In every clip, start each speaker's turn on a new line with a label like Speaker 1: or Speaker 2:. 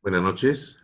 Speaker 1: Buenas noches.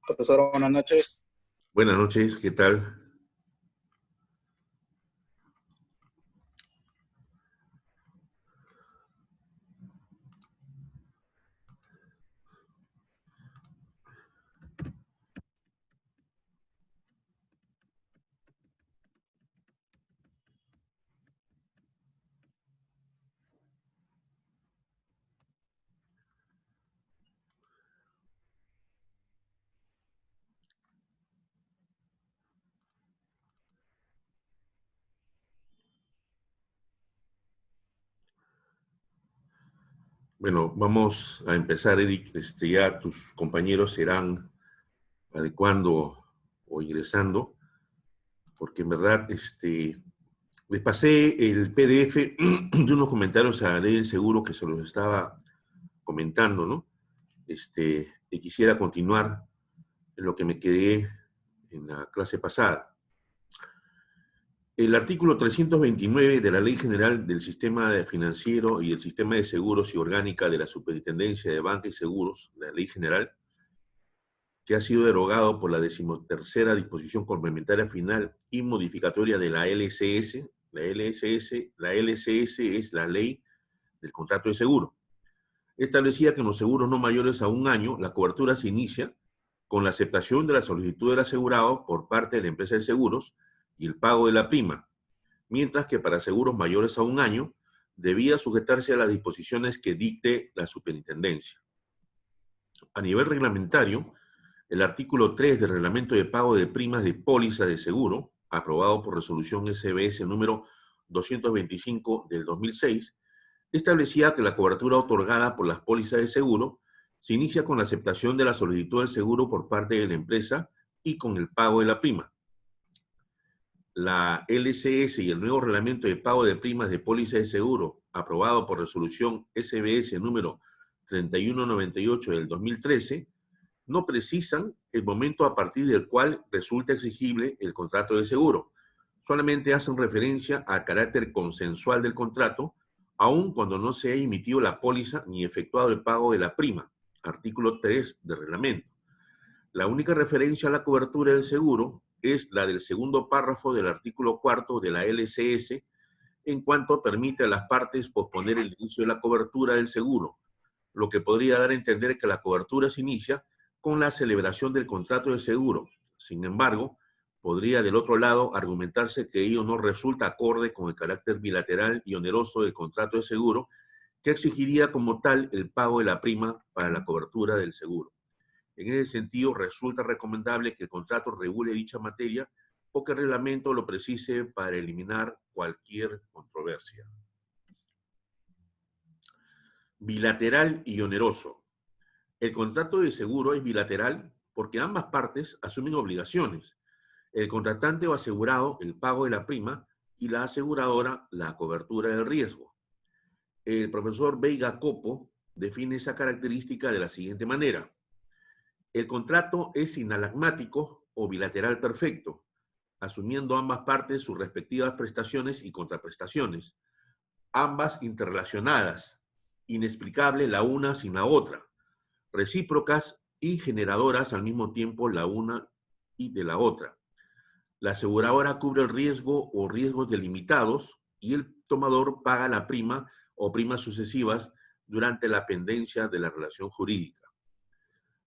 Speaker 2: Profesor, buenas noches.
Speaker 1: Buenas noches, ¿qué tal? Bueno, vamos a empezar, Eric. Ya tus compañeros se irán adecuando o ingresando, porque en verdad les pasé el PDF de unos comentarios a Ley del Seguro que se los estaba comentando, ¿no? Y quisiera continuar en lo que me quedé en la clase pasada. El artículo 329 de la Ley General del Sistema Financiero y el Sistema de Seguros y Orgánica de la Superintendencia de Banca y Seguros, la Ley General, que ha sido derogado por la 13ª disposición complementaria final y modificatoria de la LCS. La LCS es la Ley del Contrato de Seguro. Establecía que en los seguros no mayores a un año, la cobertura se inicia con la aceptación de la solicitud del asegurado por parte de la empresa de seguros y el pago de la prima, mientras que para seguros mayores a un año debía sujetarse a las disposiciones que dicte la superintendencia. A nivel reglamentario, el artículo 3 del Reglamento de Pago de Primas de Póliza de Seguro, aprobado por resolución SBS número 225 del 2006, establecía que la cobertura otorgada por las pólizas de seguro se inicia con la aceptación de la solicitud del seguro por parte de la empresa y con el pago de la prima. La LCS y el nuevo reglamento de pago de primas de póliza de seguro, aprobado por resolución SBS número 3198 del 2013, no precisan el momento a partir del cual resulta exigible el contrato de seguro. Solamente hacen referencia al carácter consensual del contrato, aun cuando no se ha emitido la póliza ni efectuado el pago de la prima. Artículo 3 del reglamento. La única referencia a la cobertura del seguro es la del segundo párrafo del artículo 4 de la LCS, en cuanto permite a las partes posponer el inicio de la cobertura del seguro, lo que podría dar a entender que la cobertura se inicia con la celebración del contrato de seguro. Sin embargo, podría del otro lado argumentarse que ello no resulta acorde con el carácter bilateral y oneroso del contrato de seguro, que exigiría como tal el pago de la prima para la cobertura del seguro. En ese sentido, resulta recomendable que el contrato regule dicha materia o que el reglamento lo precise para eliminar cualquier controversia. Bilateral y oneroso. El contrato de seguro es bilateral porque ambas partes asumen obligaciones. El contratante o asegurado el pago de la prima y la aseguradora la cobertura del riesgo. El profesor Veiga Copo define esa característica de la siguiente manera. El contrato es inalagmático o bilateral perfecto, asumiendo ambas partes sus respectivas prestaciones y contraprestaciones, ambas interrelacionadas, inexplicable la una sin la otra, recíprocas y generadoras al mismo tiempo la una y de la otra. La aseguradora cubre el riesgo o riesgos delimitados y el tomador paga la prima o primas sucesivas durante la pendencia de la relación jurídica.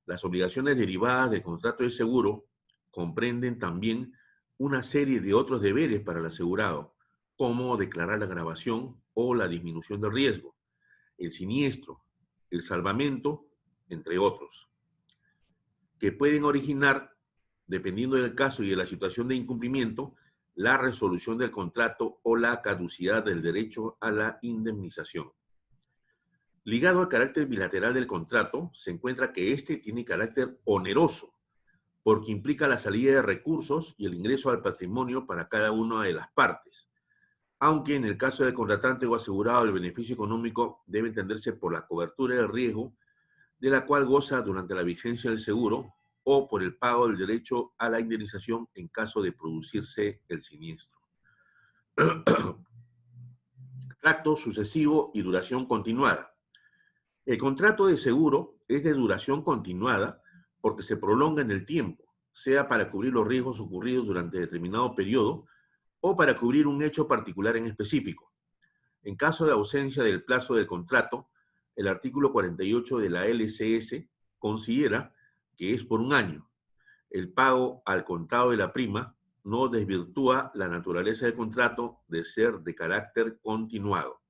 Speaker 1: Las obligaciones derivadas del contrato de seguro comprenden también una serie de otros deberes para el asegurado, como declarar la agravación o la disminución del riesgo, el siniestro, el salvamento, entre otros, que pueden originar, dependiendo del caso y de la situación de incumplimiento, la resolución del contrato o la caducidad del derecho a la indemnización. Ligado al carácter bilateral del contrato, se encuentra que éste tiene carácter oneroso, porque implica la salida de recursos y el ingreso al patrimonio para cada una de las partes, aunque en el caso del contratante o asegurado el beneficio económico debe entenderse por la cobertura del riesgo de la cual goza durante la vigencia del seguro o por el pago del derecho a la indemnización en caso de producirse el siniestro. Tracto sucesivo y duración continuada. El contrato de seguro es de duración continuada porque se prolonga en el tiempo, sea para cubrir los riesgos ocurridos durante determinado periodo o para cubrir un hecho particular en específico. En caso de ausencia del plazo del contrato, el artículo 48 de la LCS considera que es por un año. El pago al contado de la prima no desvirtúa la naturaleza del contrato de ser de carácter continuado.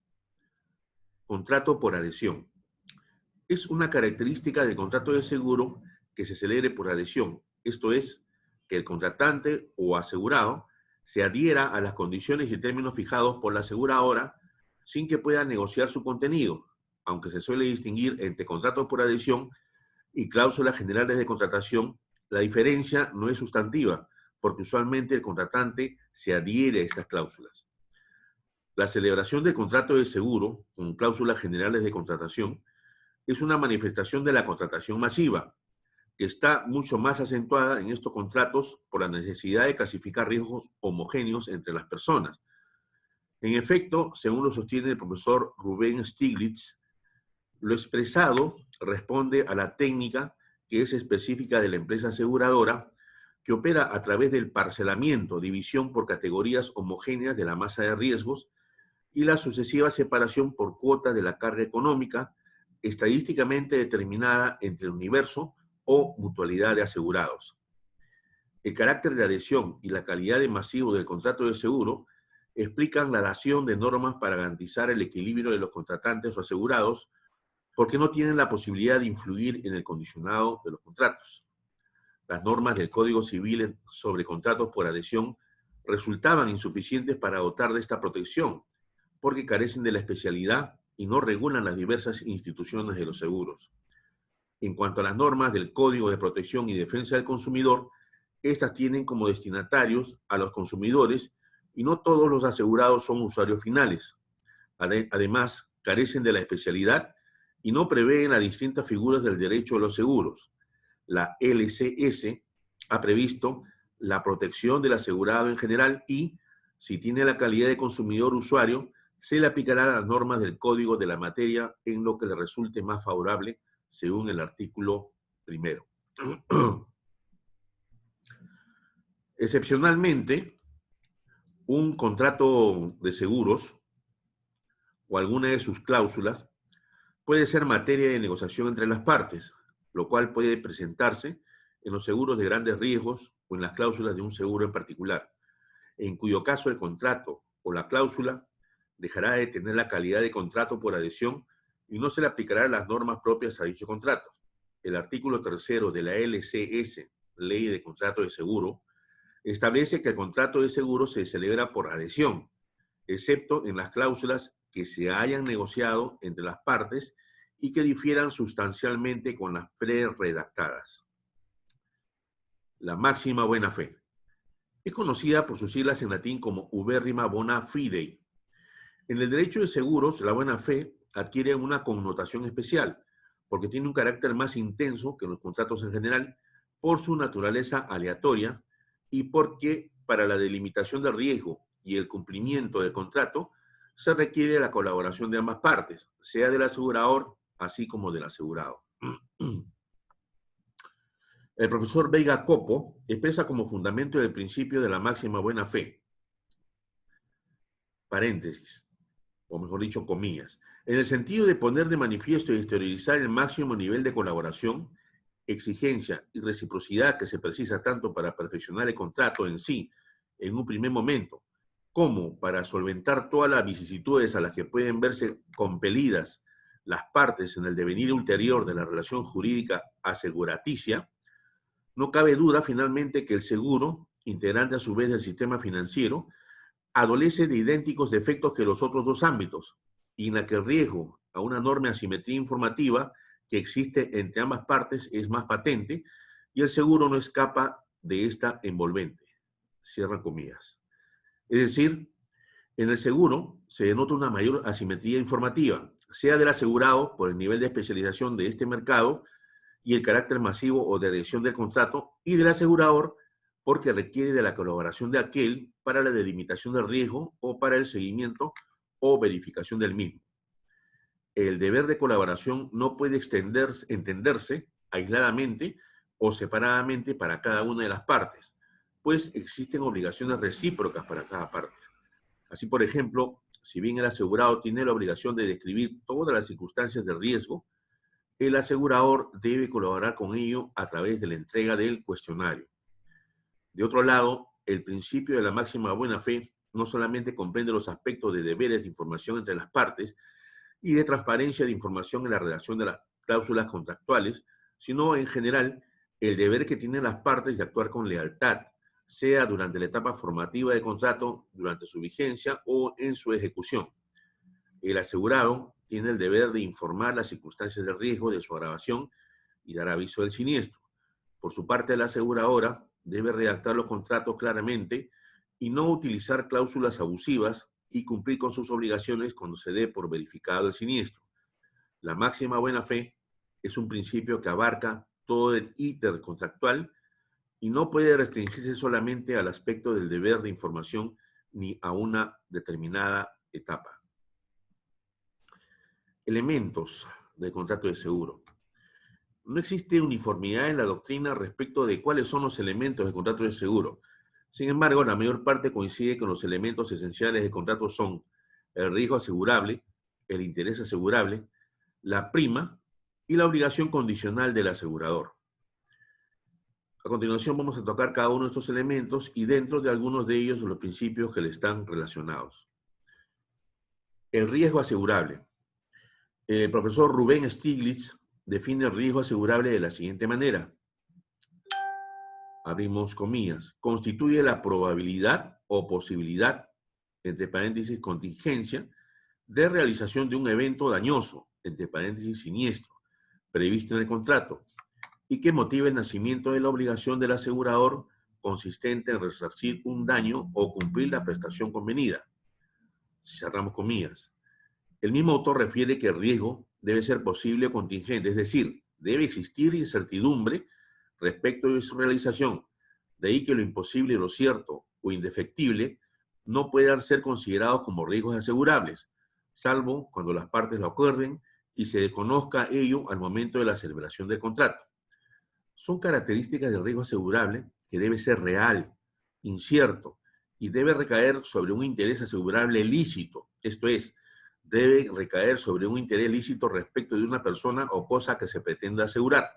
Speaker 1: Contrato por adhesión. Es una característica del contrato de seguro que se celebre por adhesión, esto es, que el contratante o asegurado se adhiera a las condiciones y términos fijados por la aseguradora sin que pueda negociar su contenido, aunque se suele distinguir entre contratos por adhesión y cláusulas generales de contratación. La diferencia no es sustantiva, porque usualmente el contratante se adhiere a estas cláusulas. La celebración del contrato de seguro, con cláusulas generales de contratación, es una manifestación de la contratación masiva, que está mucho más acentuada en estos contratos por la necesidad de clasificar riesgos homogéneos entre las personas. En efecto, según lo sostiene el profesor Rubén Stiglitz, lo expresado responde a la técnica que es específica de la empresa aseguradora, que opera a través del parcelamiento, división por categorías homogéneas de la masa de riesgos y la sucesiva separación por cuotas de la carga económica, estadísticamente determinada entre el universo o mutualidad de asegurados. El carácter de adhesión y la calidad de masivo del contrato de seguro explican la dación de normas para garantizar el equilibrio de los contratantes o asegurados, porque no tienen la posibilidad de influir en el condicionado de los contratos. Las normas del Código Civil sobre contratos por adhesión resultaban insuficientes para dotar de esta protección, porque carecen de la especialidad y no regulan las diversas instituciones de los seguros. En cuanto a las normas del Código de Protección y Defensa del Consumidor, estas tienen como destinatarios a los consumidores y no todos los asegurados son usuarios finales. Además, carecen de la especialidad y no prevén las distintas figuras del derecho a los seguros. La LCS ha previsto la protección del asegurado en general y, si tiene la calidad de consumidor usuario, se le aplicarán las normas del código de la materia en lo que le resulte más favorable, según el artículo 1. Excepcionalmente, un contrato de seguros o alguna de sus cláusulas puede ser materia de negociación entre las partes, lo cual puede presentarse en los seguros de grandes riesgos o en las cláusulas de un seguro en particular, en cuyo caso el contrato o la cláusula dejará de tener la calidad de contrato por adhesión y no se le aplicarán las normas propias a dicho contrato. El artículo 3 de la LCS, Ley de Contrato de Seguro, establece que el contrato de seguro se celebra por adhesión, excepto en las cláusulas que se hayan negociado entre las partes y que difieran sustancialmente con las pre-redactadas. La máxima buena fe. Es conocida por sus siglas en latín como ubérrima bona fide. En el derecho de seguros, la buena fe adquiere una connotación especial, porque tiene un carácter más intenso que los contratos en general, por su naturaleza aleatoria y porque para la delimitación del riesgo y el cumplimiento del contrato se requiere la colaboración de ambas partes, sea del asegurador así como del asegurado. El profesor Veiga Copo expresa como fundamento del principio de la máxima buena fe, paréntesis, o mejor dicho, comillas, en el sentido de poner de manifiesto y exteriorizar el máximo nivel de colaboración, exigencia y reciprocidad que se precisa tanto para perfeccionar el contrato en sí, en un primer momento, como para solventar todas las vicisitudes a las que pueden verse compelidas las partes en el devenir ulterior de la relación jurídica aseguraticia, no cabe duda finalmente que el seguro, integrante a su vez del sistema financiero, adolece de idénticos defectos que los otros dos ámbitos, y en la que el riesgo a una enorme asimetría informativa que existe entre ambas partes es más patente, y el seguro no escapa de esta envolvente. Cierra comillas. Es decir, en el seguro se denota una mayor asimetría informativa, sea del asegurado por el nivel de especialización de este mercado y el carácter masivo o de adhesión del contrato, y del asegurador porque requiere de la colaboración de aquel para la delimitación del riesgo o para el seguimiento o verificación del mismo. El deber de colaboración no puede entenderse aisladamente o separadamente para cada una de las partes, pues existen obligaciones recíprocas para cada parte. Así, por ejemplo, si bien el asegurado tiene la obligación de describir todas las circunstancias de riesgo, el asegurador debe colaborar con ello a través de la entrega del cuestionario. De otro lado, el principio de la máxima buena fe no solamente comprende los aspectos de deberes de información entre las partes y de transparencia de información en la redacción de las cláusulas contractuales, sino en general el deber que tienen las partes de actuar con lealtad, sea durante la etapa formativa del contrato, durante su vigencia o en su ejecución. El asegurado tiene el deber de informar las circunstancias de riesgo de su agravación y dar aviso del siniestro. Por su parte, la aseguradora debe redactar los contratos claramente y no utilizar cláusulas abusivas y cumplir con sus obligaciones cuando se dé por verificado el siniestro. La máxima buena fe es un principio que abarca todo el íter contractual y no puede restringirse solamente al aspecto del deber de información ni a una determinada etapa. Elementos del contrato de seguro. No existe uniformidad en la doctrina respecto de cuáles son los elementos del contrato de seguro. Sin embargo, la mayor parte coincide que los elementos esenciales del contrato son el riesgo asegurable, el interés asegurable, la prima y la obligación condicional del asegurador. A continuación vamos a tocar cada uno de estos elementos y dentro de algunos de ellos los principios que le están relacionados. El riesgo asegurable. El profesor Rubén Stiglitz define el riesgo asegurable de la siguiente manera. Abrimos comillas. Constituye la probabilidad o posibilidad, entre paréntesis contingencia, de realización de un evento dañoso, entre paréntesis siniestro, previsto en el contrato, y que motive el nacimiento de la obligación del asegurador consistente en resarcir un daño o cumplir la prestación convenida. Cerramos comillas. El mismo autor refiere que el riesgo debe ser posible o contingente, es decir, debe existir incertidumbre respecto de su realización. De ahí que lo imposible, lo cierto o indefectible no puedan ser considerados como riesgos asegurables, salvo cuando las partes lo acuerden y se desconozca ello al momento de la celebración del contrato. Son características del riesgo asegurable que debe ser real, incierto, y debe recaer sobre un interés asegurable lícito, esto es, debe recaer sobre un interés lícito respecto de una persona o cosa que se pretenda asegurar.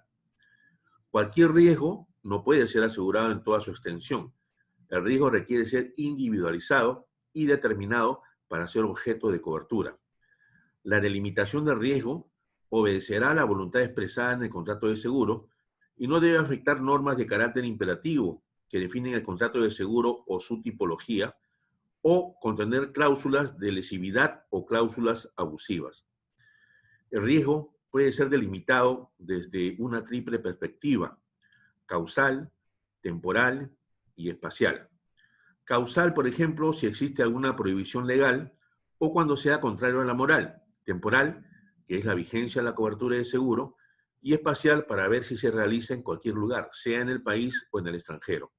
Speaker 1: Cualquier riesgo no puede ser asegurado en toda su extensión. El riesgo requiere ser individualizado y determinado para ser objeto de cobertura. La delimitación del riesgo obedecerá a la voluntad expresada en el contrato de seguro y no debe afectar normas de carácter imperativo que definen el contrato de seguro o su tipología, o contener cláusulas de lesividad o cláusulas abusivas. El riesgo puede ser delimitado desde una triple perspectiva: causal, temporal y espacial. Causal, por ejemplo, si existe alguna prohibición legal o cuando sea contrario a la moral. Temporal, que es la vigencia de la cobertura de seguro, y espacial para ver si se realiza en cualquier lugar, sea en el país o en el extranjero.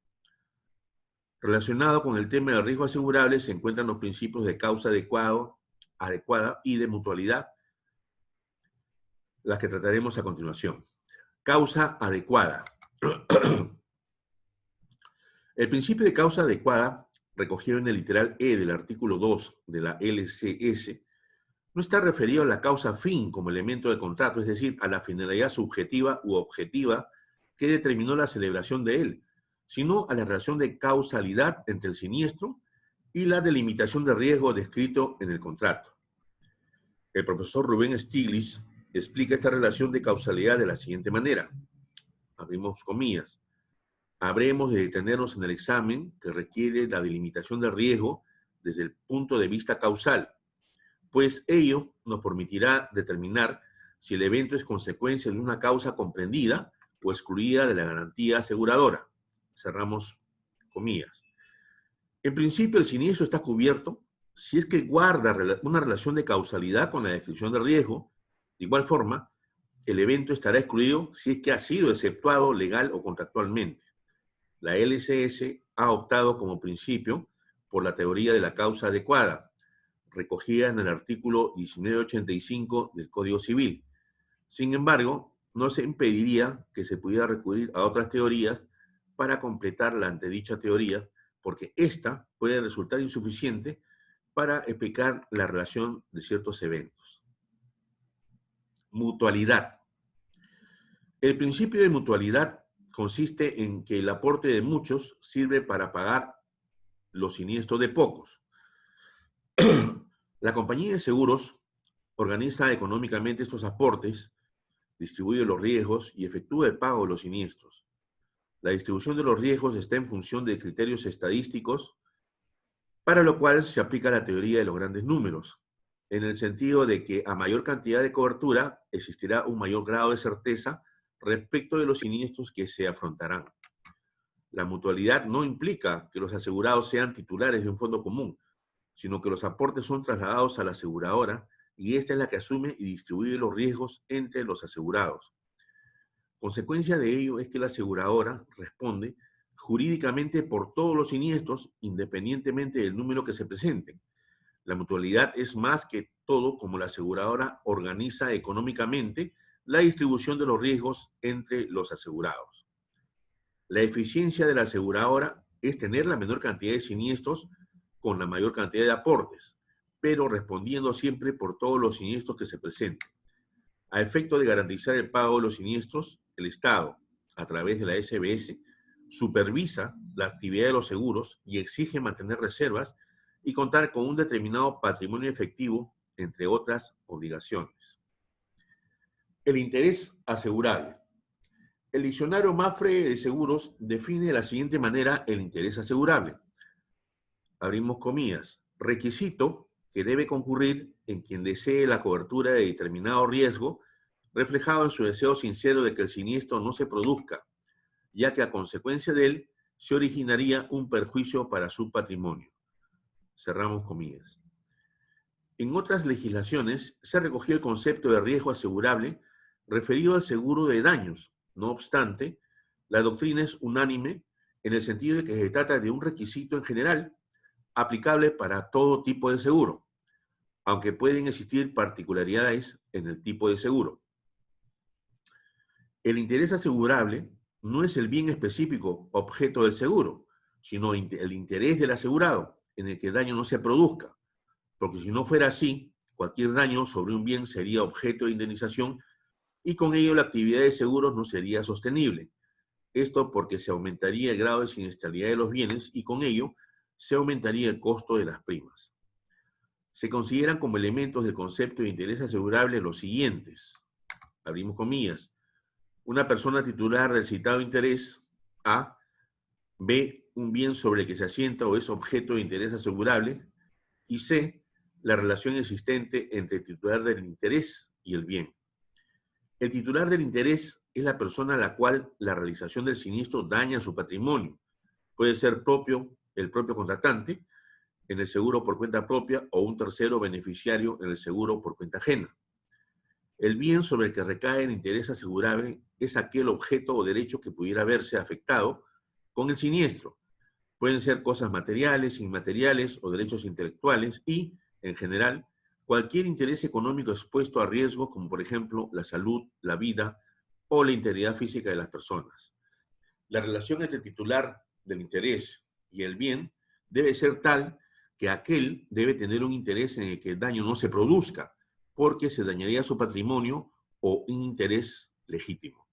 Speaker 1: Relacionado con el tema del riesgo asegurable se encuentran los principios de causa adecuada y de mutualidad, las que trataremos a continuación. Causa adecuada. El principio de causa adecuada, recogido en el literal E del artículo 2 de la LCS, no está referido a la causa fin como elemento del contrato, es decir, a la finalidad subjetiva u objetiva que determinó la celebración de él, sino a la relación de causalidad entre el siniestro, y la delimitación de riesgo descrito en el contrato. El profesor Rubén Stiglitz explica esta relación de causalidad de la siguiente manera. Abrimos comillas. Habremos de detenernos en el examen que requiere la delimitación del riesgo desde el punto de vista causal, pues ello nos permitirá determinar si el evento es consecuencia de una causa comprendida o excluida de la garantía aseguradora. Cerramos comillas. En principio, el siniestro está cubierto si es que guarda una relación de causalidad con la descripción del riesgo. De igual forma, el evento estará excluido si es que ha sido exceptuado legal o contractualmente. La LCS ha optado como principio por la teoría de la causa adecuada, recogida en el artículo 1985 del Código Civil. Sin embargo, no se impediría que se pudiera recurrir a otras teorías para completar la antedicha teoría, porque ésta puede resultar insuficiente para explicar la relación de ciertos eventos. Mutualidad. El principio de mutualidad consiste en que el aporte de muchos sirve para pagar los siniestros de pocos. La compañía de seguros organiza económicamente estos aportes, distribuye los riesgos y efectúa el pago de los siniestros. La distribución de los riesgos está en función de criterios estadísticos, para lo cual se aplica la teoría de los grandes números, en el sentido de que a mayor cantidad de cobertura existirá un mayor grado de certeza respecto de los siniestros que se afrontarán. La mutualidad no implica que los asegurados sean titulares de un fondo común, sino que los aportes son trasladados a la aseguradora y esta es la que asume y distribuye los riesgos entre los asegurados. Consecuencia de ello es que la aseguradora responde jurídicamente por todos los siniestros, independientemente del número que se presenten. La mutualidad es más que todo como la aseguradora organiza económicamente la distribución de los riesgos entre los asegurados. La eficiencia de la aseguradora es tener la menor cantidad de siniestros con la mayor cantidad de aportes, pero respondiendo siempre por todos los siniestros que se presenten. A efecto de garantizar el pago de los siniestros, el Estado, a través de la SBS, supervisa la actividad de los seguros y exige mantener reservas y contar con un determinado patrimonio efectivo, entre otras obligaciones. El interés asegurable. El diccionario Mafre de Seguros define de la siguiente manera el interés asegurable. Abrimos comillas. Requisito que debe concurrir en quien desee la cobertura de determinado riesgo, reflejado en su deseo sincero de que el siniestro no se produzca, ya que a consecuencia de él se originaría un perjuicio para su patrimonio. Cerramos comillas. En otras legislaciones se recogió el concepto de riesgo asegurable referido al seguro de daños. No obstante, la doctrina es unánime en el sentido de que se trata de un requisito en general aplicable para todo tipo de seguro, aunque pueden existir particularidades en el tipo de seguro. El interés asegurable no es el bien específico objeto del seguro, sino el interés del asegurado en el que el daño no se produzca, porque si no fuera así, cualquier daño sobre un bien sería objeto de indemnización y con ello la actividad de seguros no sería sostenible. Esto porque se aumentaría el grado de siniestralidad de los bienes y con ello se aumentaría el costo de las primas. Se consideran como elementos del concepto de interés asegurable los siguientes. Abrimos comillas. Una persona titular del citado interés A, B, un bien sobre el que se asienta o es objeto de interés asegurable, y C, la relación existente entre el titular del interés y el bien. El titular del interés es la persona a la cual la realización del siniestro daña su patrimonio. Puede ser el propio contratante en el seguro por cuenta propia o un tercero beneficiario en el seguro por cuenta ajena. El bien sobre el que recae el interés asegurable es aquel objeto o derecho que pudiera verse afectado con el siniestro. Pueden ser cosas materiales, inmateriales o derechos intelectuales y, en general, cualquier interés económico expuesto a riesgo, como por ejemplo la salud, la vida o la integridad física de las personas. La relación entre el titular del interés y el bien debe ser tal que aquel debe tener un interés en el que el daño no se produzca, porque se dañaría su patrimonio o un interés legítimo.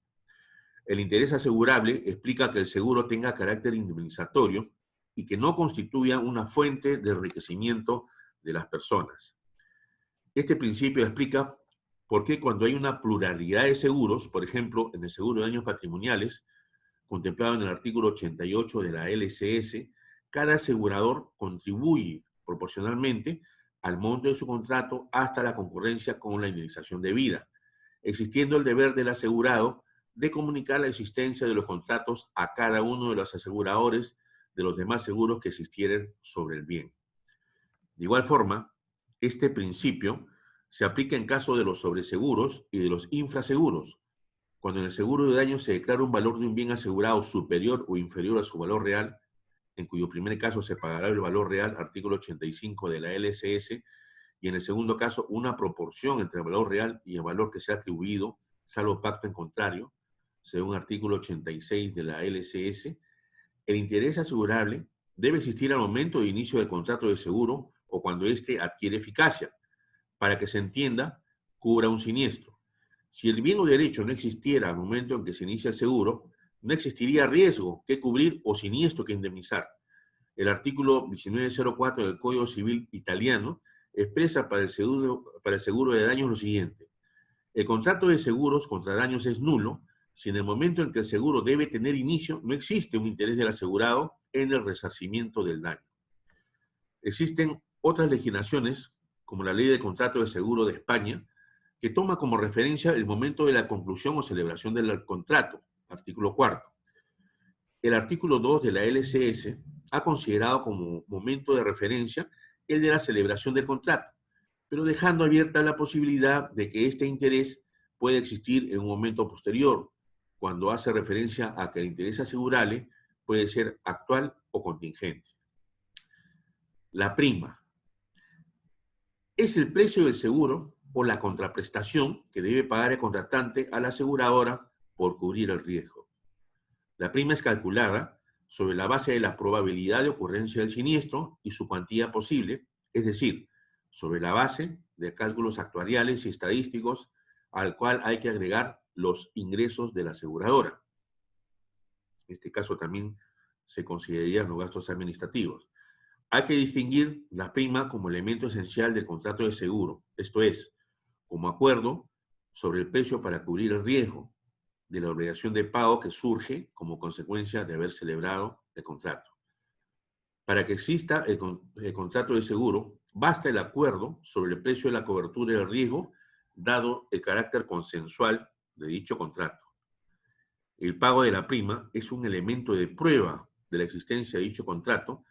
Speaker 1: El interés asegurable explica que el seguro tenga carácter indemnizatorio y que no constituyan una fuente de enriquecimiento de las personas. Este principio explica por qué cuando hay una pluralidad de seguros, por ejemplo, en el seguro de daños patrimoniales, contemplado en el artículo 88 de la LCS, cada asegurador contribuye proporcionalmente al monto de su contrato hasta la concurrencia con la indemnización debida, existiendo el deber del asegurado de comunicar la existencia de los contratos a cada uno de los aseguradores de los demás seguros que existieren sobre el bien. De igual forma, este principio se aplica en caso de los sobreseguros y de los infraseguros, cuando en el seguro de daños se declara un valor de un bien asegurado superior o inferior a su valor real, en cuyo primer caso se pagará el valor real, artículo 85 de la LCS, y en el segundo caso una proporción entre el valor real y el valor que se ha atribuido, salvo pacto en contrario, según artículo 86 de la LCS, el interés asegurable debe existir al momento de inicio del contrato de seguro o cuando éste adquiere eficacia, para que se entienda, cubra un siniestro. Si el bien o derecho no existiera al momento en que se inicia el seguro, no existiría riesgo que cubrir o siniestro que indemnizar. El artículo 1904 del Código Civil italiano expresa para el seguro de daños lo siguiente: el contrato de seguros contra daños es nulo si en el momento en que el seguro debe tener inicio no existe un interés del asegurado en el resarcimiento del daño. Existen otras legislaciones, como la Ley de Contrato de Seguro de España, que toma como referencia el momento de la conclusión o celebración del contrato, artículo 4. El artículo 2 de la LCS ha considerado como momento de referencia el de la celebración del contrato, pero dejando abierta la posibilidad de que este interés pueda existir en un momento posterior, cuando hace referencia a que el interés asegurable puede ser actual o contingente. La prima es el precio del seguro o la contraprestación que debe pagar el contratante a la aseguradora por cubrir el riesgo. La prima es calculada sobre la base de la probabilidad de ocurrencia del siniestro y su cuantía posible, es decir, sobre la base de cálculos actuariales y estadísticos al cual hay que agregar los ingresos de la aseguradora. En este caso también se considerarían los gastos administrativos. Hay que distinguir la prima como elemento esencial del contrato de seguro, esto es, como acuerdo sobre el precio para cubrir el riesgo de la obligación de pago que surge como consecuencia de haber celebrado el contrato. Para que exista el contrato de seguro, basta el acuerdo sobre el precio de la cobertura del riesgo, dado el carácter consensual de dicho contrato. El pago de la prima es un elemento de prueba de la existencia de dicho contrato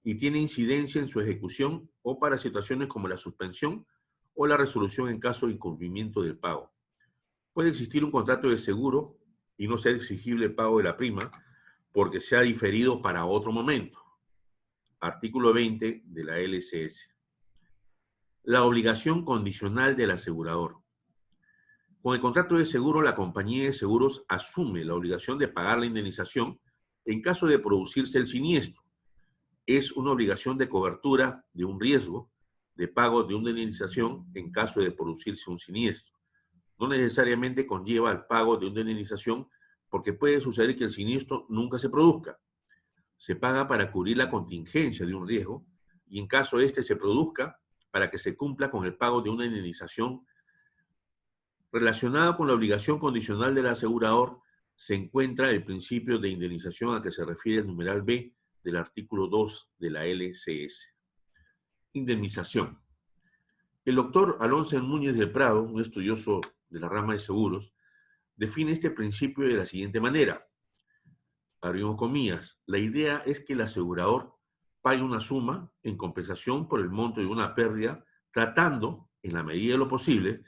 Speaker 1: y tiene incidencia en su ejecución o para situaciones como la suspensión o la resolución en caso de incumplimiento del pago. Puede existir un contrato de seguro y no ser exigible el pago de la prima porque se ha diferido para otro momento. Artículo 20 de la LCS. La obligación condicional del asegurador. Con el contrato de seguro, la compañía de seguros asume la obligación de pagar la indemnización en caso de producirse el siniestro. Es una obligación de cobertura de un riesgo, de pago de una indemnización en caso de producirse un siniestro. No necesariamente conlleva el pago de una indemnización porque puede suceder que el siniestro nunca se produzca. Se paga para cubrir la contingencia de un riesgo y en caso este se produzca, para que se cumpla con el pago de una indemnización. Relacionado con la obligación condicional del asegurador se encuentra el principio de indemnización a que se refiere el numeral B del artículo 2 de la LCS. Indemnización. El doctor Alonso Núñez del Prado, un estudioso de la rama de seguros, define este principio de la siguiente manera. Abrimos comillas. La idea es que el asegurador pague una suma en compensación por el monto de una pérdida, tratando, en la medida de lo posible,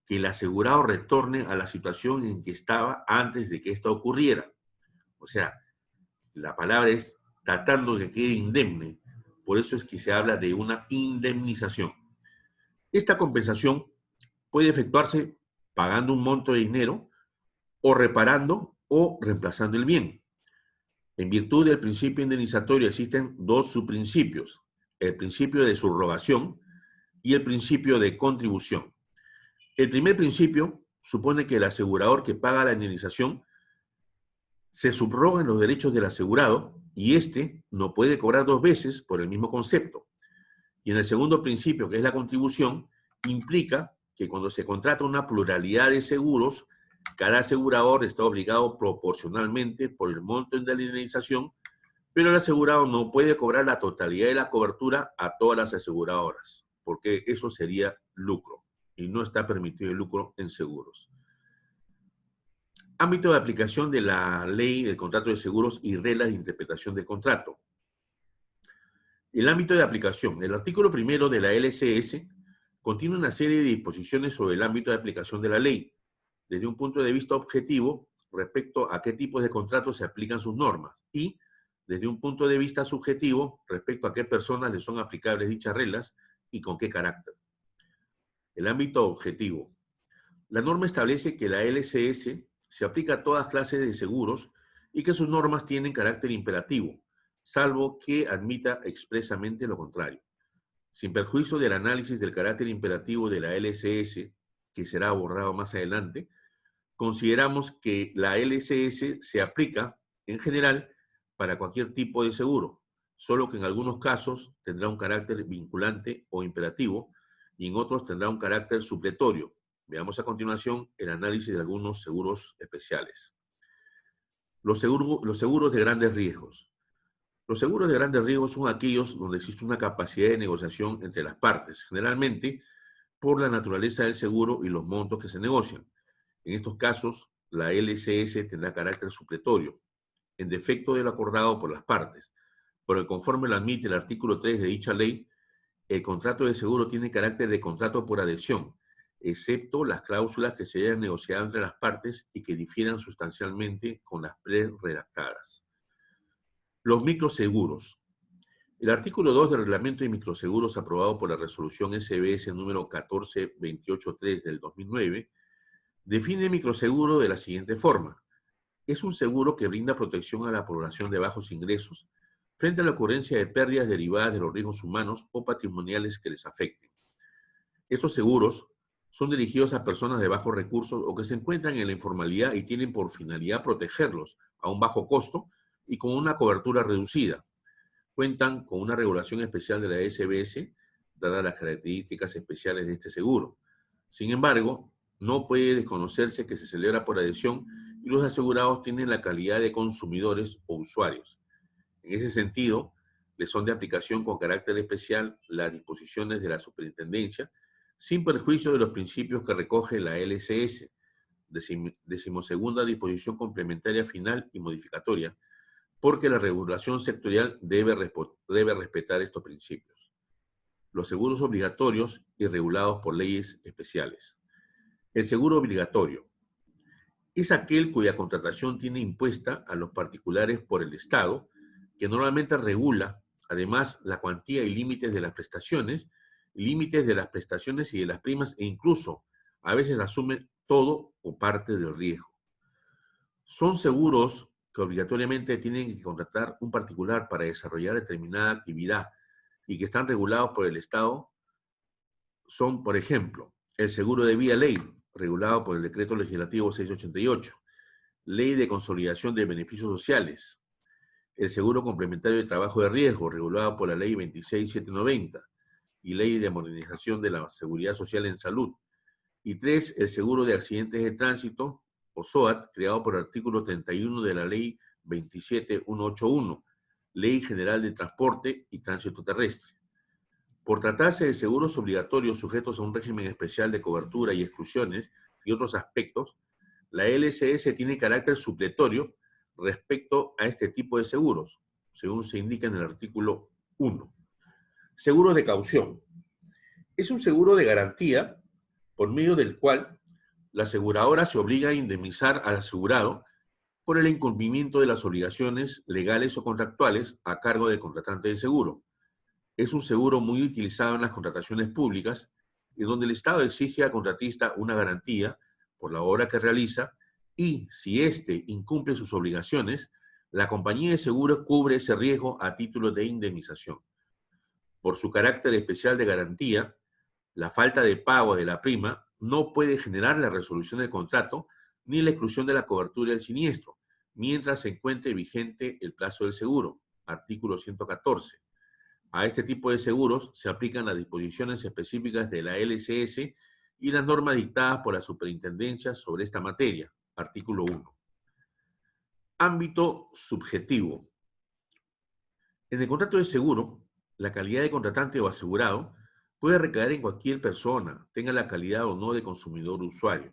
Speaker 1: que el asegurado retorne a la situación en que estaba antes de que ésta ocurriera. O sea, la palabra es tratando de que quede indemne. Por eso es que se habla de una indemnización. Esta compensación puede efectuarse pagando un monto de dinero o reparando o reemplazando el bien. En virtud del principio indemnizatorio existen dos subprincipios, el principio de subrogación y el principio de contribución. El primer principio supone que el asegurador que paga la indemnización se subroga en los derechos del asegurado y este no puede cobrar dos veces por el mismo concepto. Y en el segundo principio, que es la contribución, implica que cuando se contrata una pluralidad de seguros, cada asegurador está obligado proporcionalmente por el monto de la indemnización, pero el asegurado no puede cobrar la totalidad de la cobertura a todas las aseguradoras, porque eso sería lucro, y no está permitido el lucro en seguros. Ámbito de aplicación de la ley del contrato de seguros y reglas de interpretación del contrato. El ámbito de aplicación. El artículo primero de la LCS contiene una serie de disposiciones sobre el ámbito de aplicación de la ley, desde un punto de vista objetivo respecto a qué tipos de contratos se aplican sus normas y desde un punto de vista subjetivo respecto a qué personas le son aplicables dichas reglas y con qué carácter. El ámbito objetivo. La norma establece que la LCS se aplica a todas clases de seguros y que sus normas tienen carácter imperativo, salvo que admita expresamente lo contrario. Sin perjuicio del análisis del carácter imperativo de la LCS, que será abordado más adelante, consideramos que la LCS se aplica, en general, para cualquier tipo de seguro, solo que en algunos casos tendrá un carácter vinculante o imperativo y en otros tendrá un carácter supletorio. Veamos a continuación el análisis de algunos seguros especiales. Los seguros de grandes riesgos. Los seguros de grandes riesgos son aquellos donde existe una capacidad de negociación entre las partes, generalmente por la naturaleza del seguro y los montos que se negocian. En estos casos, la LCS tendrá carácter supletorio, en defecto de lo acordado por las partes. Pero conforme lo admite el artículo 3 de dicha ley, el contrato de seguro tiene carácter de contrato por adhesión, excepto las cláusulas que se hayan negociado entre las partes y que difieran sustancialmente con las pre-redactadas. Los microseguros. El artículo 2 del Reglamento de Microseguros aprobado por la Resolución SBS número 14283 del 2009 define microseguro de la siguiente forma. Es un seguro que brinda protección a la población de bajos ingresos frente a la ocurrencia de pérdidas derivadas de los riesgos humanos o patrimoniales que les afecten. Estos seguros son dirigidos a personas de bajos recursos o que se encuentran en la informalidad y tienen por finalidad protegerlos a un bajo costo y con una cobertura reducida. Cuentan con una regulación especial de la SBS, dadas las características especiales de este seguro. Sin embargo, no puede desconocerse que se celebra por adhesión y los asegurados tienen la calidad de consumidores o usuarios. En ese sentido, les son de aplicación con carácter especial las disposiciones de la superintendencia, sin perjuicio de los principios que recoge la LCS, decimosegunda disposición complementaria final y modificatoria, porque la regulación sectorial debe respetar estos principios. Los seguros obligatorios y regulados por leyes especiales. El seguro obligatorio es aquel cuya contratación tiene impuesta a los particulares por el Estado, que normalmente regula, además, la cuantía y límites de las prestaciones y de las primas e incluso, a veces asume todo o parte del riesgo. Son seguros que obligatoriamente tienen que contratar un particular para desarrollar determinada actividad y que están regulados por el Estado. Son, por ejemplo, el seguro de vía ley, regulado por el Decreto Legislativo 688, Ley de Consolidación de Beneficios Sociales, el seguro complementario de trabajo de riesgo, regulado por la Ley 26790 y Ley de Modernización de la Seguridad Social en Salud. Y 3, el seguro de accidentes de tránsito, o SOAT, creado por el artículo 31 de la Ley 27181, Ley General de Transporte y Tránsito Terrestre. Por tratarse de seguros obligatorios sujetos a un régimen especial de cobertura y exclusiones y otros aspectos, la LCS tiene carácter supletorio respecto a este tipo de seguros, según se indica en el artículo 1. Seguro de caución. Es un seguro de garantía por medio del cual la aseguradora se obliga a indemnizar al asegurado por el incumplimiento de las obligaciones legales o contractuales a cargo del contratante de seguro. Es un seguro muy utilizado en las contrataciones públicas y donde el Estado exige al contratista una garantía por la obra que realiza y, si éste incumple sus obligaciones, la compañía de seguros cubre ese riesgo a título de indemnización. Por su carácter especial de garantía, la falta de pago de la prima no puede generar la resolución del contrato ni la exclusión de la cobertura del siniestro, mientras se encuentre vigente el plazo del seguro. artículo 114. A este tipo de seguros se aplican las disposiciones específicas de la LCS y las normas dictadas por la Superintendencia sobre esta materia, artículo 1. Ámbito subjetivo. En el contrato de seguro, la calidad de contratante o asegurado puede recaer en cualquier persona, tenga la calidad o no de consumidor o usuario.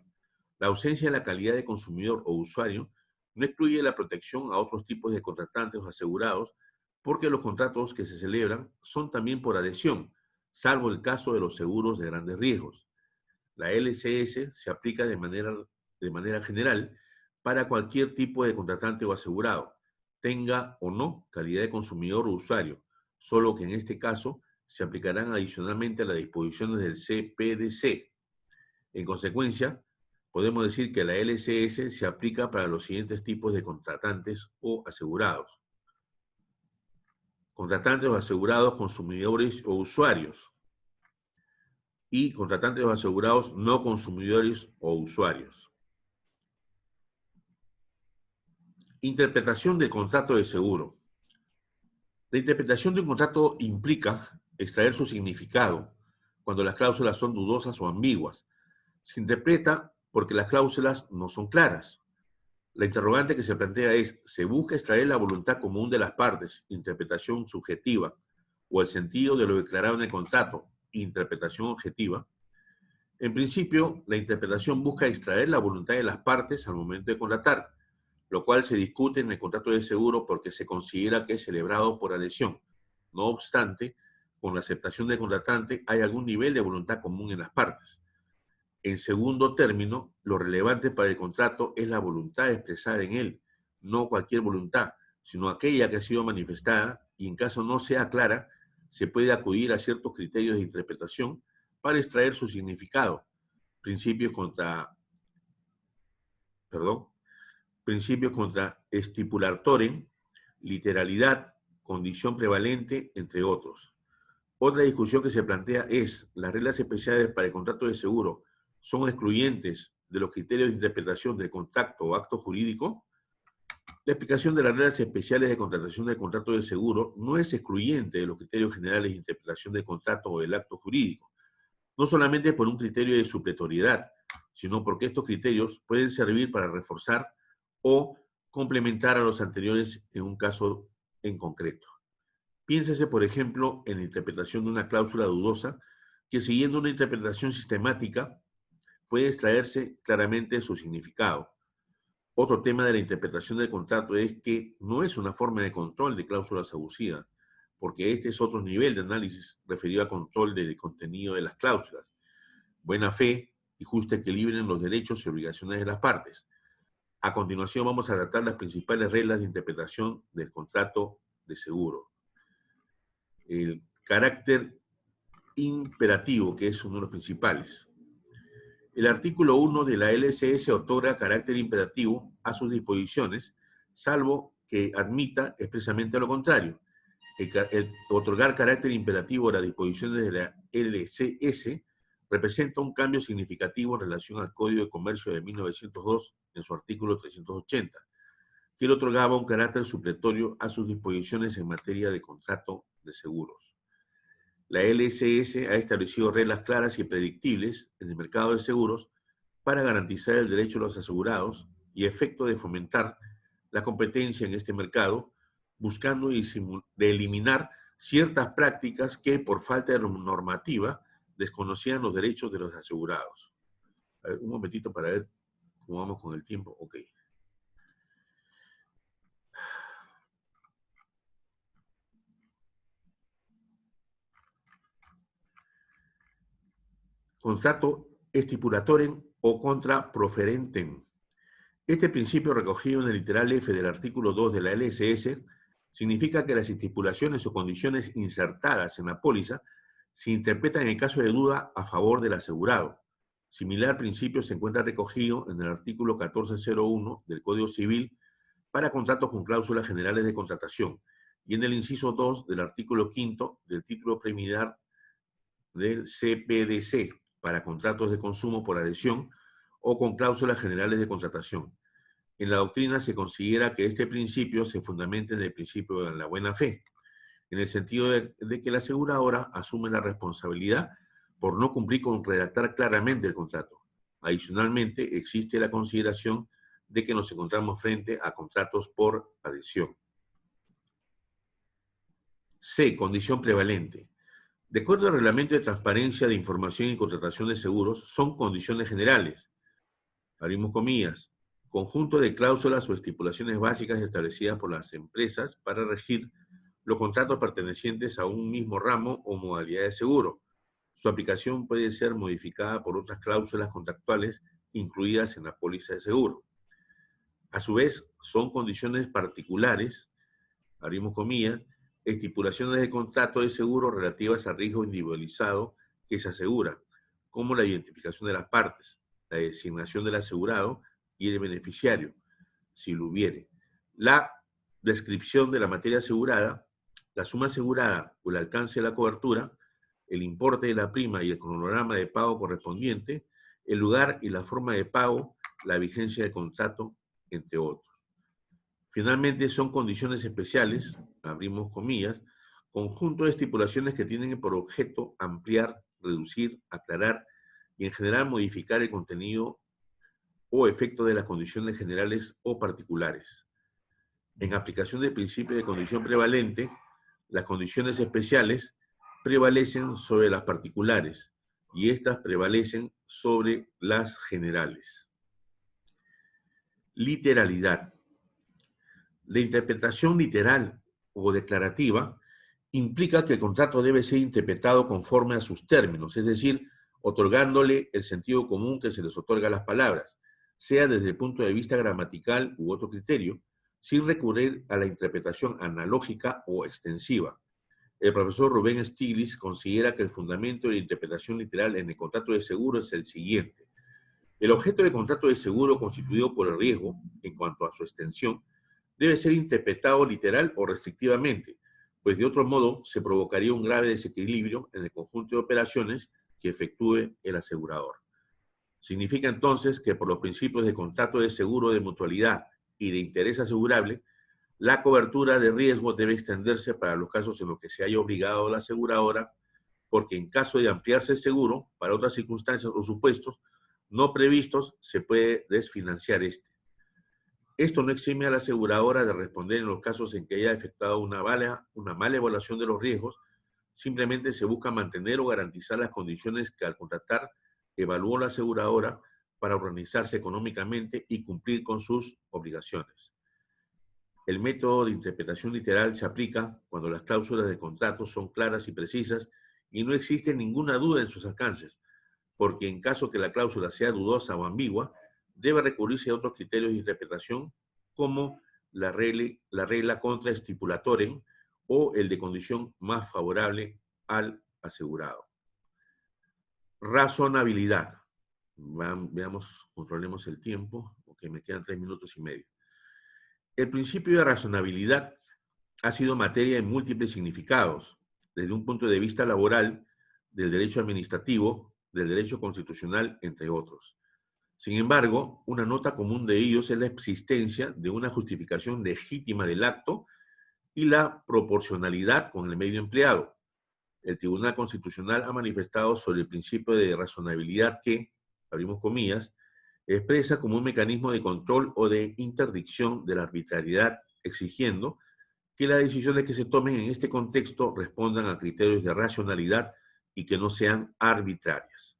Speaker 1: La ausencia de la calidad de consumidor o usuario no excluye la protección a otros tipos de contratantes o asegurados, porque los contratos que se celebran son también por adhesión, salvo el caso de los seguros de grandes riesgos. La LCS se aplica de manera general para cualquier tipo de contratante o asegurado, tenga o no calidad de consumidor o usuario, solo que en este caso se aplicarán adicionalmente a las disposiciones del CPDC. En consecuencia, podemos decir que la LCS se aplica para los siguientes tipos de contratantes o asegurados. Contratantes o asegurados consumidores o usuarios. Y contratantes o asegurados no consumidores o usuarios. Interpretación del contrato de seguro. La interpretación de un contrato implica extraer su significado cuando las cláusulas son dudosas o ambiguas. Se interpreta porque las cláusulas no son claras. La interrogante que se plantea es: ¿se busca extraer la voluntad común de las partes, interpretación subjetiva, o el sentido de lo declarado en el contrato, interpretación objetiva? En principio, la interpretación busca extraer la voluntad de las partes al momento de contratar, lo cual se discute en el contrato de seguro porque se considera que es celebrado por adhesión. No obstante, con la aceptación del contratante hay algún nivel de voluntad común en las partes. En segundo término, lo relevante para el contrato es la voluntad expresada en él, no cualquier voluntad, sino aquella que ha sido manifestada, y en caso no sea clara, se puede acudir a ciertos criterios de interpretación para extraer su significado. Principios contra stipulatorem, literalidad, condición prevalente, entre otros. Otra discusión que se plantea es: ¿las reglas especiales para el contrato de seguro son excluyentes de los criterios de interpretación del contrato o acto jurídico? La explicación de las reglas especiales de contratación del contrato de seguro no es excluyente de los criterios generales de interpretación del contrato o del acto jurídico, no solamente por un criterio de supletoriedad, sino porque estos criterios pueden servir para reforzar o complementar a los anteriores en un caso en concreto. Piénsese, por ejemplo, en la interpretación de una cláusula dudosa que, siguiendo una interpretación sistemática, puede extraerse claramente su significado. Otro tema de la interpretación del contrato es que no es una forma de control de cláusulas abusivas, porque este es otro nivel de análisis referido al control del contenido de las cláusulas. Buena fe y justo equilibrio en los derechos y obligaciones de las partes. A continuación vamos a tratar las principales reglas de interpretación del contrato de seguro. El carácter imperativo, que es uno de los principales. El artículo 1 de la LCS otorga carácter imperativo a sus disposiciones, salvo que admita expresamente lo contrario. El otorgar carácter imperativo a las disposiciones de la LCS representa un cambio significativo en relación al Código de Comercio de 1902 en su artículo 380, que le otorgaba un carácter supletorio a sus disposiciones en materia de contrato de seguros. La LCS ha establecido reglas claras y predictibles en el mercado de seguros para garantizar el derecho de los asegurados y a efecto de fomentar la competencia en este mercado, buscando de eliminar ciertas prácticas que, por falta de normativa, desconocían los derechos de los asegurados. A ver, un momentito para ver cómo vamos con el tiempo. Ok. Contrato stipulatorem o contra proferentem. Este principio, recogido en el literal F del artículo 2 de la LSS, significa que las estipulaciones o condiciones insertadas en la póliza se interpretan en caso de duda a favor del asegurado. Similar principio se encuentra recogido en el artículo 1401 del Código Civil para contratos con cláusulas generales de contratación y en el inciso 2 del artículo 5 del título preliminar del CPDC para contratos de consumo por adhesión o con cláusulas generales de contratación. En la doctrina se considera que este principio se fundamenta en el principio de la buena fe, en el sentido de que la aseguradora asume la responsabilidad por no cumplir con redactar claramente el contrato. Adicionalmente, existe la consideración de que nos encontramos frente a contratos por adhesión. C. Condición prevalente. De acuerdo al Reglamento de Transparencia de Información y Contratación de Seguros, son condiciones generales, abrimos comillas, conjunto de cláusulas o estipulaciones básicas establecidas por las empresas para regir los contratos pertenecientes a un mismo ramo o modalidad de seguro. Su aplicación puede ser modificada por otras cláusulas contractuales incluidas en la póliza de seguro. A su vez, son condiciones particulares, abrimos comillas, estipulaciones de contrato de seguro relativas al riesgo individualizado que se asegura, como la identificación de las partes, la designación del asegurado y el beneficiario, si lo hubiere, la descripción de la materia asegurada, la suma asegurada o el alcance de la cobertura, el importe de la prima y el cronograma de pago correspondiente, el lugar y la forma de pago, la vigencia del contrato, entre otros. Finalmente, son condiciones especiales, abrimos comillas, conjunto de estipulaciones que tienen por objeto ampliar, reducir, aclarar y en general modificar el contenido o efecto de las condiciones generales o particulares. En aplicación del principio de condición prevalente, las condiciones especiales prevalecen sobre las particulares y éstas prevalecen sobre las generales. Literalidad. La interpretación literal o declarativa implica que el contrato debe ser interpretado conforme a sus términos, es decir, otorgándole el sentido común que se les otorga a las palabras, sea desde el punto de vista gramatical u otro criterio, sin recurrir a la interpretación analógica o extensiva. El profesor Rubén Stiglitz considera que el fundamento de la interpretación literal en el contrato de seguro es el siguiente. El objeto del contrato de seguro constituido por el riesgo, en cuanto a su extensión, debe ser interpretado literal o restrictivamente, pues de otro modo se provocaría un grave desequilibrio en el conjunto de operaciones que efectúe el asegurador. Significa entonces que por los principios de contrato de seguro de mutualidad y de interés asegurable, la cobertura de riesgo debe extenderse para los casos en los que se haya obligado a la aseguradora, porque en caso de ampliarse el seguro, para otras circunstancias o supuestos no previstos, se puede desfinanciar este. Esto no exime a la aseguradora de responder en los casos en que haya efectuado una mala evaluación de los riesgos. Simplemente se busca mantener o garantizar las condiciones que al contratar evaluó la aseguradora para organizarse económicamente y cumplir con sus obligaciones. El método de interpretación literal se aplica cuando las cláusulas de contrato son claras y precisas y no existe ninguna duda en sus alcances, porque en caso que la cláusula sea dudosa o ambigua, debe recurrirse a otros criterios de interpretación como la regla contra stipulatorem o el de condición más favorable al asegurado. Razonabilidad. Veamos, controlemos el tiempo, porque me quedan 3 minutos y medio. El principio de razonabilidad ha sido materia de múltiples significados, desde un punto de vista laboral, del derecho administrativo, del derecho constitucional, entre otros. Sin embargo, una nota común de ellos es la existencia de una justificación legítima del acto y la proporcionalidad con el medio empleado. El Tribunal Constitucional ha manifestado sobre el principio de razonabilidad que, abrimos comillas, expresa como un mecanismo de control o de interdicción de la arbitrariedad, exigiendo que las decisiones que se tomen en este contexto respondan a criterios de racionalidad y que no sean arbitrarias.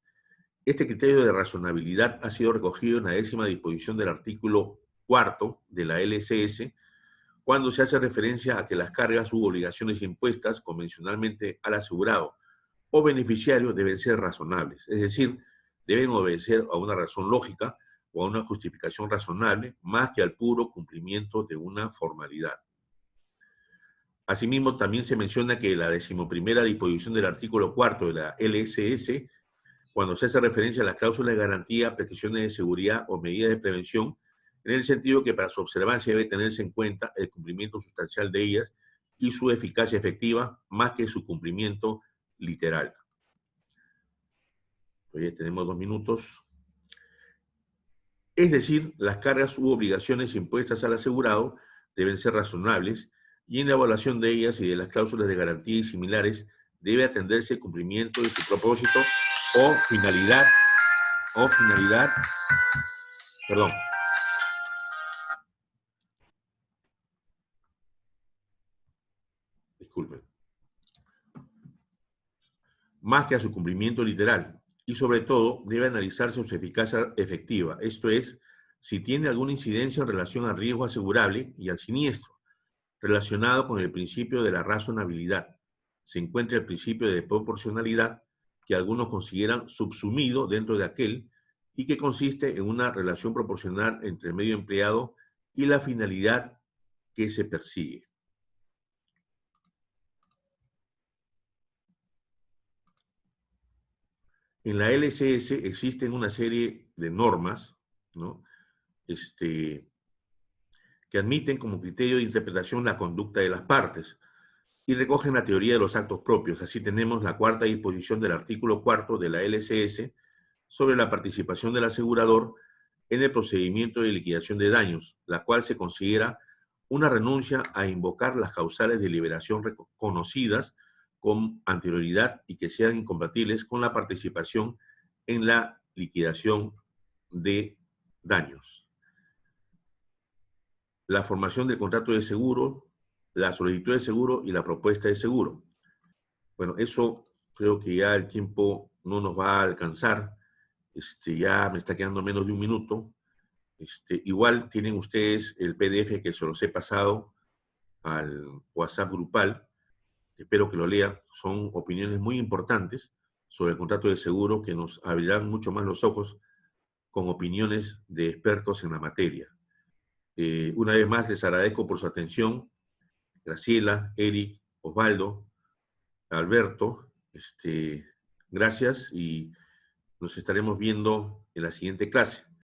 Speaker 1: Este criterio de razonabilidad ha sido recogido en la 10ª disposición del artículo 4 de la LSS, cuando se hace referencia a que las cargas u obligaciones impuestas convencionalmente al asegurado o beneficiario deben ser razonables, es decir, deben obedecer a una razón lógica o a una justificación razonable, más que al puro cumplimiento de una formalidad. Asimismo, también se menciona que la 11ª disposición del artículo 4 de la LSS, cuando se hace referencia a las cláusulas de garantía, prescripciones de seguridad o medidas de prevención, en el sentido que para su observancia debe tenerse en cuenta el cumplimiento sustancial de ellas y su eficacia efectiva, más que su cumplimiento literal. Hoy tenemos 2 minutos. Es decir, las cargas u obligaciones impuestas al asegurado deben ser razonables y en la evaluación de ellas y de las cláusulas de garantía y similares debe atenderse el cumplimiento de su propósito o finalidad, perdón, disculpen, más que a su cumplimiento literal. Y sobre todo, debe analizarse su eficacia efectiva, esto es, si tiene alguna incidencia en relación al riesgo asegurable y al siniestro, relacionado con el principio de la razonabilidad. Se encuentra el principio de proporcionalidad, que algunos consideran subsumido dentro de aquel, y que consiste en una relación proporcional entre el medio empleado y la finalidad que se persigue. En la LCS existen una serie de normas, ¿no? Que admiten como criterio de interpretación la conducta de las partes y recogen la teoría de los actos propios. Así tenemos la cuarta disposición del artículo cuarto de la LCS sobre la participación del asegurador en el procedimiento de liquidación de daños, la cual se considera una renuncia a invocar las causales de liberación reconocidas con anterioridad y que sean incompatibles con la participación en la liquidación de daños. La formación del contrato de seguro, la solicitud de seguro y la propuesta de seguro. Bueno, eso creo que ya el tiempo no nos va a alcanzar. Ya me está quedando menos de un minuto. Igual tienen ustedes el PDF que se los he pasado al WhatsApp grupal. Espero que lo lean. Son opiniones muy importantes sobre el contrato de seguro que nos abrirán mucho más los ojos con opiniones de expertos en la materia. Una vez más les agradezco por su atención. Graciela, Eric, Osvaldo, Alberto, gracias y nos estaremos viendo en la siguiente clase.